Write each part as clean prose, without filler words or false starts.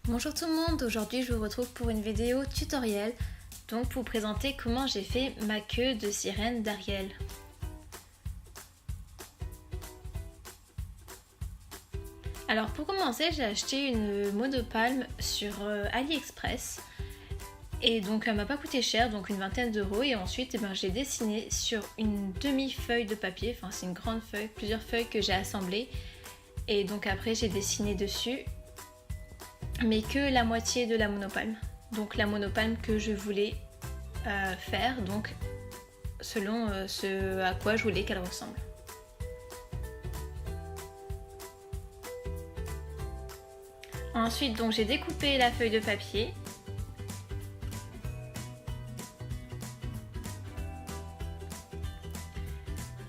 Bonjour tout le monde, aujourd'hui je vous retrouve pour une vidéo tutoriel donc pour vous présenter comment j'ai fait ma queue de sirène d'Ariel. Alors pour commencer, j'ai acheté une monopalme sur AliExpress et donc elle m'a pas coûté cher, donc une vingtaine d'euros, et ensuite j'ai dessiné sur une demi-feuille de papier, enfin c'est une grande feuille, plusieurs feuilles que j'ai assemblées, et donc après j'ai dessiné dessus mais que la moitié de la monopalme, donc la monopalme que je voulais faire, donc selon ce à quoi je voulais qu'elle ressemble. Ensuite donc j'ai découpé la feuille de papier.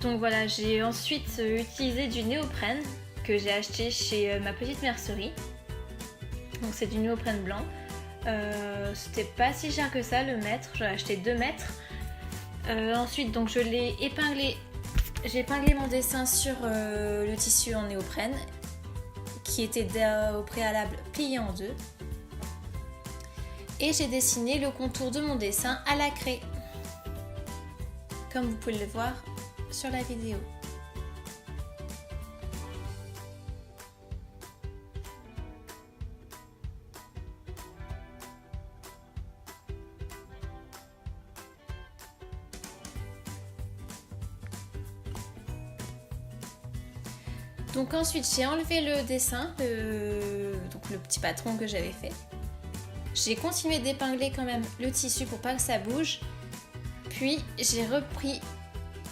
Donc voilà, j'ai ensuite utilisé du néoprène que j'ai acheté chez ma petite mercerie. Donc c'est du néoprène blanc. C'était pas si cher que ça le mètre, j'en ai acheté 2 mètres. Ensuite donc je l'ai épinglé, j'ai épinglé mon dessin sur le tissu en néoprène qui était au préalable plié en deux. Et j'ai dessiné le contour de mon dessin à la craie, comme vous pouvez le voir sur la vidéo. Donc ensuite j'ai enlevé le dessin, donc le petit patron que j'avais fait. J'ai continué d'épingler quand même le tissu pour pas que ça bouge. Puis j'ai repris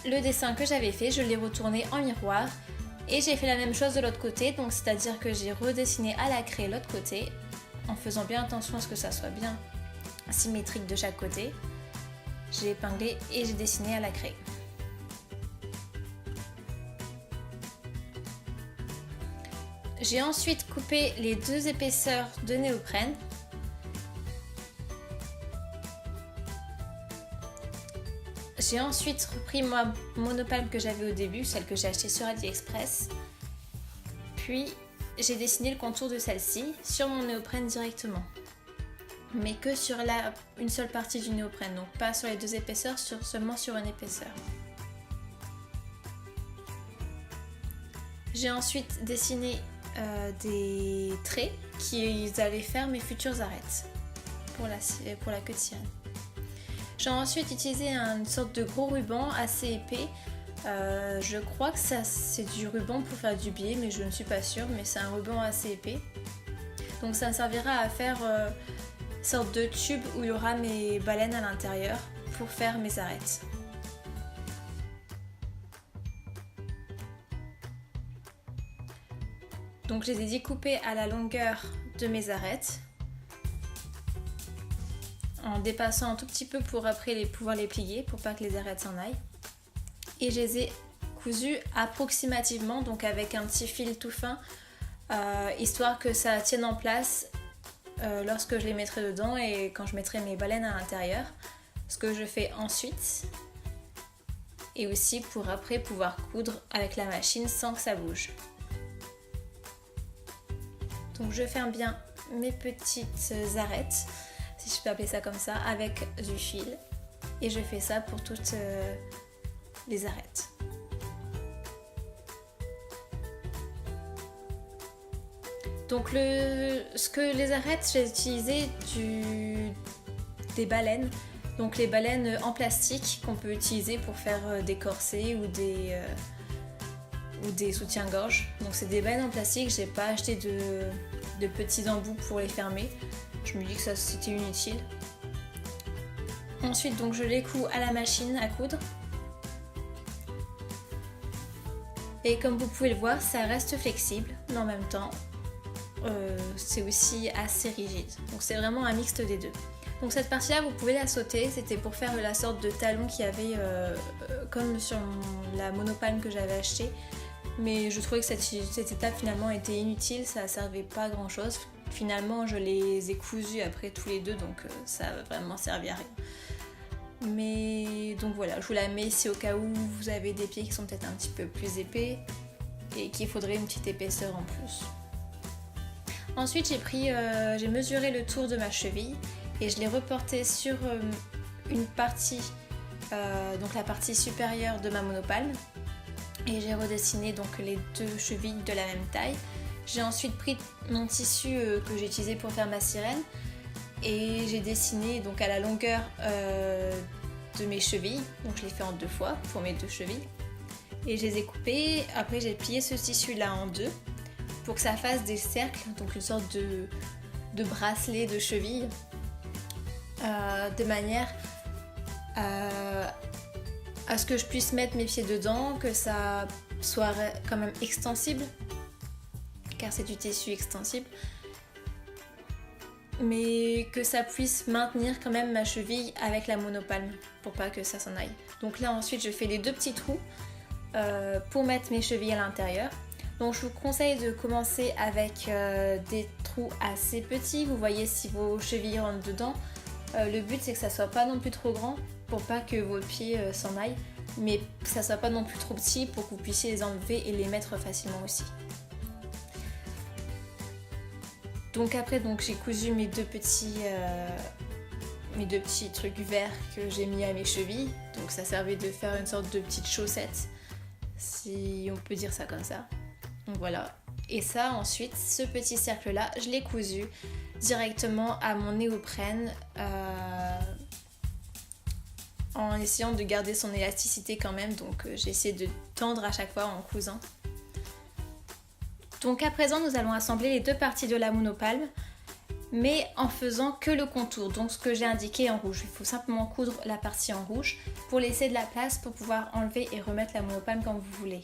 le dessin que j'avais fait, je l'ai retourné en miroir. Et j'ai fait la même chose de l'autre côté, donc c'est-à-dire que j'ai redessiné à la craie l'autre côté, en faisant bien attention à ce que ça soit bien symétrique de chaque côté. J'ai épinglé et j'ai dessiné à la craie. J'ai ensuite coupé les 2 épaisseurs de néoprène. J'ai ensuite repris ma monopalme que j'avais au début, celle que j'ai achetée sur AliExpress. Puis j'ai dessiné le contour de celle-ci sur mon néoprène directement. Mais que sur une seule partie du néoprène, donc pas sur les 2 épaisseurs, seulement sur une épaisseur. J'ai ensuite dessiné des traits qui allaient faire mes futures arêtes pour la queue de sirène. J'ai ensuite utilisé une sorte de gros ruban assez épais. Je crois que c'est du ruban pour faire du biais, mais je ne suis pas sûre, mais c'est un ruban assez épais. Donc ça me servira à faire une sorte de tube où il y aura mes baleines à l'intérieur pour faire mes arêtes. Donc je les ai découpées à la longueur de mes arêtes, en dépassant un tout petit peu pour après pouvoir les plier pour pas que les arêtes s'en aillent. Et je les ai cousues approximativement, donc avec un petit fil tout fin, histoire que ça tienne en place lorsque je les mettrai dedans et quand je mettrai mes baleines à l'intérieur. Ce que je fais ensuite, et aussi pour après pouvoir coudre avec la machine sans que ça bouge. Donc je ferme bien mes petites arêtes, si je peux appeler ça comme ça, avec du fil. Et je fais ça pour toutes les arêtes. Donc les arêtes, j'ai utilisé des baleines. Donc les baleines en plastique qu'on peut utiliser pour faire des corsets ou des soutiens-gorge. Donc c'est des baleines en plastique, j'ai pas acheté de petits embouts pour les fermer. Je me dis que ça c'était inutile. Ensuite donc je les couds à la machine à coudre. Et comme vous pouvez le voir, ça reste flexible, mais en même temps c'est aussi assez rigide. Donc c'est vraiment un mixte des deux. Donc cette partie là vous pouvez la sauter, c'était pour faire la sorte de talon qu'il y avait comme sur la monopalme que j'avais acheté. Mais je trouvais que cette étape finalement était inutile, ça servait pas à grand chose. Finalement je les ai cousus après tous les deux, donc ça a vraiment servi à rien. Mais donc voilà, je vous la mets ici au cas où vous avez des pieds qui sont peut-être un petit peu plus épais et qu'il faudrait une petite épaisseur en plus. Ensuite j'ai mesuré le tour de ma cheville et je l'ai reporté sur une partie, donc la partie supérieure de ma monopalme, et j'ai redessiné donc les deux chevilles de la même taille. J'ai ensuite pris mon tissu que j'ai utilisé pour faire ma sirène et j'ai dessiné donc à la longueur de mes chevilles, donc je l'ai fait en 2 fois pour mes 2 chevilles et je les ai coupées. Après j'ai plié ce tissu là en 2 pour que ça fasse des cercles, donc une sorte de bracelet de cheville, de manière à ce que je puisse mettre mes pieds dedans, que ça soit quand même extensible, car c'est du tissu extensible, mais que ça puisse maintenir quand même ma cheville avec la monopalme pour pas que ça s'en aille. Donc là ensuite je fais les 2 petits trous pour mettre mes chevilles à l'intérieur. Donc je vous conseille de commencer avec des trous assez petits, vous voyez si vos chevilles rentrent dedans. Le but c'est que ça soit pas non plus trop grand pour pas que vos pieds s'en aillent, mais que ça soit pas non plus trop petit pour que vous puissiez les enlever et les mettre facilement aussi. Donc après j'ai cousu mes deux petits trucs verts que j'ai mis à mes chevilles. Donc ça servait de faire une sorte de petite chaussette, si on peut dire ça comme ça. Donc voilà. Et ça ensuite, ce petit cercle là, je l'ai cousu directement à mon néoprène en essayant de garder son élasticité quand même. Donc j'ai essayé de tendre à chaque fois en cousant. Donc à présent nous allons assembler les 2 parties de la monopalme, mais en faisant que le contour, donc ce que j'ai indiqué en rouge. Il faut simplement coudre la partie en rouge pour laisser de la place pour pouvoir enlever et remettre la monopalme comme vous voulez.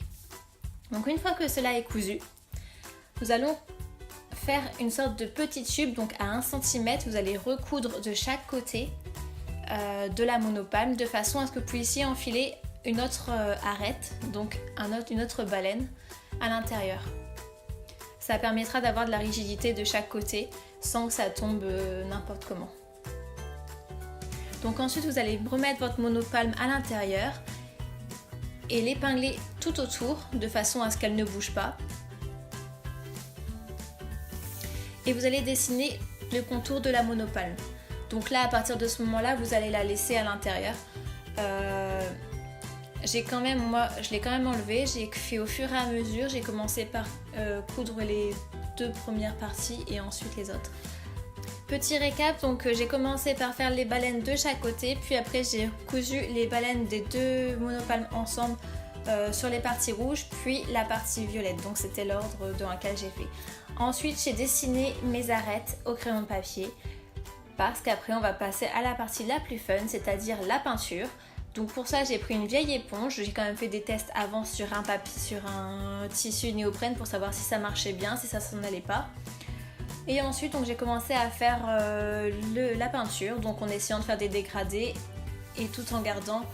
Donc une fois que cela est cousu, nous allons faire une sorte de petit tube, donc à 1 cm, vous allez recoudre de chaque côté de la monopalme de façon à ce que vous puissiez enfiler une autre arête, donc une autre baleine à l'intérieur. Ça permettra d'avoir de la rigidité de chaque côté sans que ça tombe n'importe comment. Donc ensuite vous allez remettre votre monopalme à l'intérieur et l'épingler tout autour de façon à ce qu'elle ne bouge pas. Et vous allez dessiner le contour de la monopalme. Donc là à partir de ce moment là vous allez la laisser à l'intérieur. Je l'ai quand même enlevé, j'ai fait au fur et à mesure, j'ai commencé par coudre les 2 premières parties et ensuite les autres. Petit récap, donc j'ai commencé par faire les baleines de chaque côté, puis après j'ai cousu les baleines des 2 monopalmes ensemble sur les parties rouges, puis la partie violette, donc c'était l'ordre dans lequel j'ai fait. Ensuite j'ai dessiné mes arêtes au crayon de papier, parce qu'après on va passer à la partie la plus fun, c'est-à-dire la peinture. Donc pour ça j'ai pris une vieille éponge, j'ai quand même fait des tests avant sur un tissu néoprène pour savoir si ça marchait bien, si ça s'en allait pas. Et ensuite donc j'ai commencé à faire la peinture, donc en essayant de faire des dégradés et tout en gardant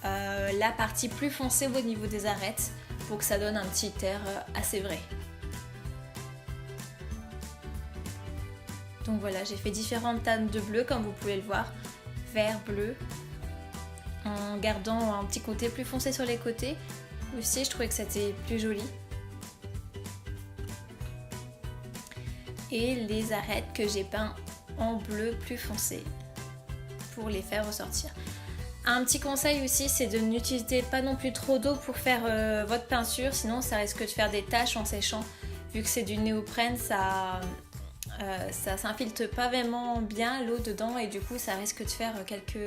la partie plus foncée au niveau des arêtes pour que ça donne un petit air assez vrai. Donc voilà, j'ai fait différentes teintes de bleu comme vous pouvez le voir, vert, bleu, en gardant un petit côté plus foncé sur les côtés. Aussi je trouvais que c'était plus joli. Et les arêtes que j'ai peint en bleu plus foncé pour les faire ressortir. Un petit conseil aussi, c'est de n'utiliser pas non plus trop d'eau pour faire votre peinture, sinon ça risque de faire des taches en séchant. Vu que c'est du néoprène, ça s'infiltre pas vraiment bien l'eau dedans et du coup ça risque de faire quelques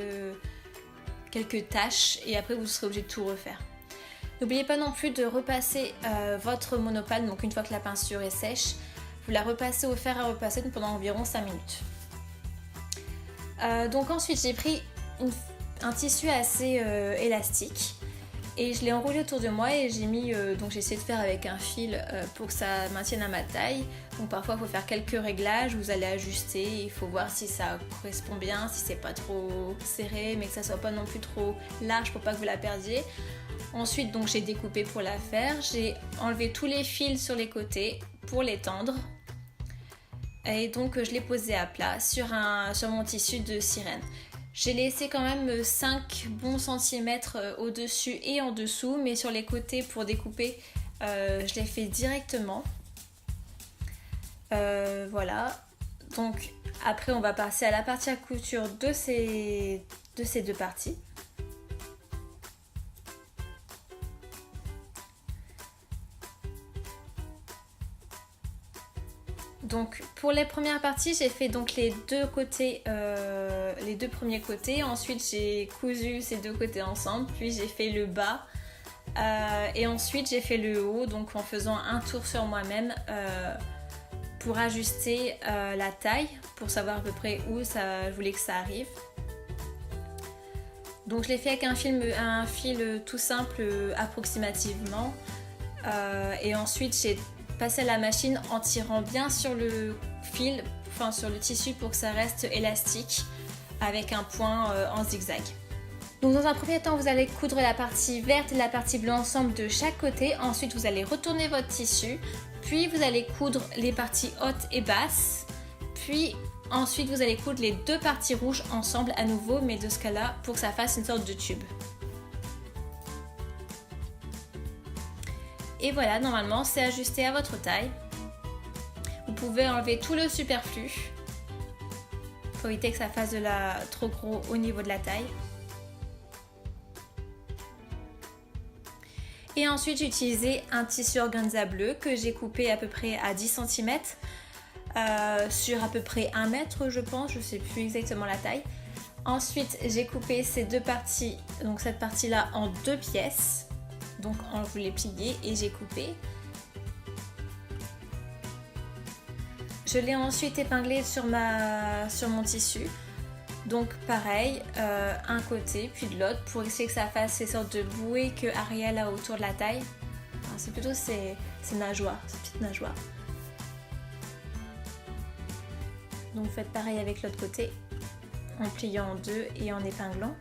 taches et après vous serez obligé de tout refaire. N'oubliez pas non plus de repasser votre monopalme, donc une fois que la peinture est sèche, vous la repassez au fer à repasser pendant environ 5 minutes. Donc ensuite j'ai pris un tissu assez élastique et je l'ai enroulé autour de moi et j'ai mis, donc j'ai essayé de faire avec un fil pour que ça maintienne à ma taille. Donc parfois il faut faire quelques réglages, vous allez ajuster, il faut voir si ça correspond bien, si c'est pas trop serré mais que ça soit pas non plus trop large pour pas que vous la perdiez. Ensuite donc j'ai découpé pour la faire, j'ai enlevé tous les fils sur les côtés pour les tendre et donc je l'ai posé à plat sur mon tissu de sirène. J'ai laissé quand même 5 bons centimètres au-dessus et en dessous, mais sur les côtés pour découper je l'ai fait directement. Voilà. Donc après on va passer à la partie à couture de ces deux parties. Donc pour les premières parties, j'ai fait donc les deux côtés, les deux premiers côtés. Ensuite j'ai cousu ces deux côtés ensemble, puis j'ai fait le bas et ensuite j'ai fait le haut, donc en faisant un tour sur moi-même pour ajuster la taille, pour savoir à peu près où je voulais que ça arrive. Donc je l'ai fait avec un fil tout simple approximativement et ensuite j'ai passé à la machine en tirant bien sur le fil, enfin sur le tissu pour que ça reste élastique avec un point en zigzag. Donc dans un premier temps vous allez coudre la partie verte et la partie bleue ensemble de chaque côté, ensuite vous allez retourner votre tissu, puis vous allez coudre les parties hautes et basses, puis ensuite vous allez coudre les deux parties rouges ensemble à nouveau, mais de ce cas là pour que ça fasse une sorte de tube. Et voilà, normalement c'est ajusté à votre taille. Vous pouvez enlever tout le superflu pour éviter que ça fasse trop gros au niveau de la taille. Et ensuite j'ai utilisé un tissu organza bleu que j'ai coupé à peu près à 10 cm sur à peu près 1 mètre je pense, je ne sais plus exactement la taille. Ensuite j'ai coupé ces deux parties, donc cette partie là en deux pièces. Donc je l'ai plié et j'ai coupé. Je l'ai ensuite épinglé sur mon tissu. Donc pareil, un côté puis de l'autre pour essayer que ça fasse ces sortes de bouées que Ariel a autour de la taille. Enfin, c'est plutôt ces nageoires, ces petites nageoires. Donc faites pareil avec l'autre côté, en pliant en deux et en épinglant.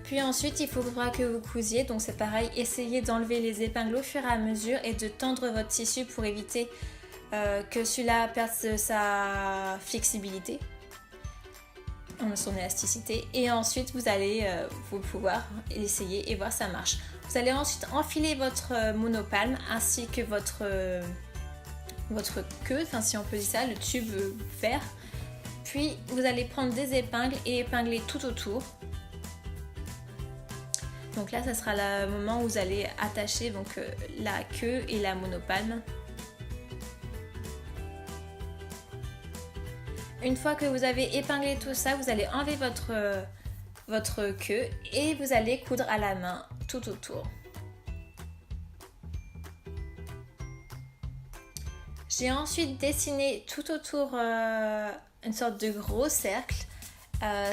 Puis ensuite il faudra que vous cousiez, donc c'est pareil, essayez d'enlever les épingles au fur et à mesure et de tendre votre tissu pour éviter que celui-là perde sa flexibilité, son élasticité. Et ensuite vous allez pouvoir essayer et voir si ça marche. Vous allez ensuite enfiler votre monopalme ainsi que votre queue, enfin si on peut dire ça, le tube vert. Puis vous allez prendre des épingles et épingler tout autour. Donc là, ça sera le moment où vous allez attacher donc, la queue et la monopalme. Une fois que vous avez épinglé tout ça, vous allez enlever votre queue et vous allez coudre à la main tout autour. J'ai ensuite dessiné tout autour une sorte de gros cercle.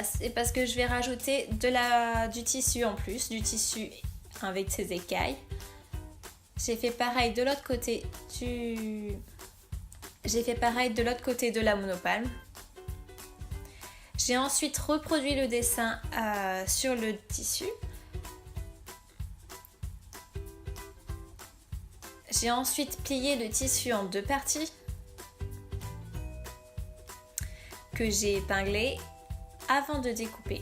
C'est parce que je vais rajouter du tissu en plus, du tissu avec ses écailles. J'ai fait pareil de l'autre côté de la monopalme. J'ai ensuite reproduit le dessin sur le tissu. J'ai ensuite plié le tissu en deux parties que j'ai épinglé avant de découper.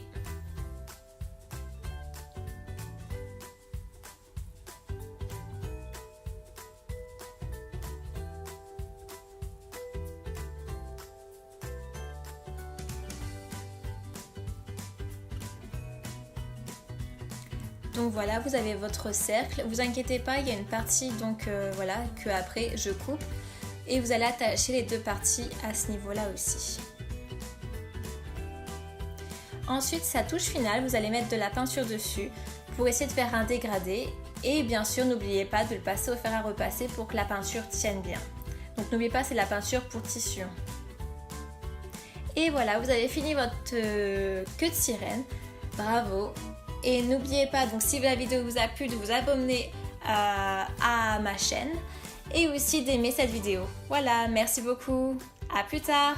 Donc voilà, vous avez votre cercle. Vous inquiétez pas, il y a une partie donc voilà que après je coupe et vous allez attacher les deux parties à ce niveau-là aussi. Ensuite, sa touche finale, vous allez mettre de la peinture dessus pour essayer de faire un dégradé. Et bien sûr, n'oubliez pas de le passer au fer à repasser pour que la peinture tienne bien. Donc n'oubliez pas, c'est la peinture pour tissu. Et voilà, vous avez fini votre queue de sirène. Bravo! Et n'oubliez pas, donc si la vidéo vous a plu, de vous abonner à ma chaîne et aussi d'aimer cette vidéo. Voilà, merci beaucoup. À plus tard!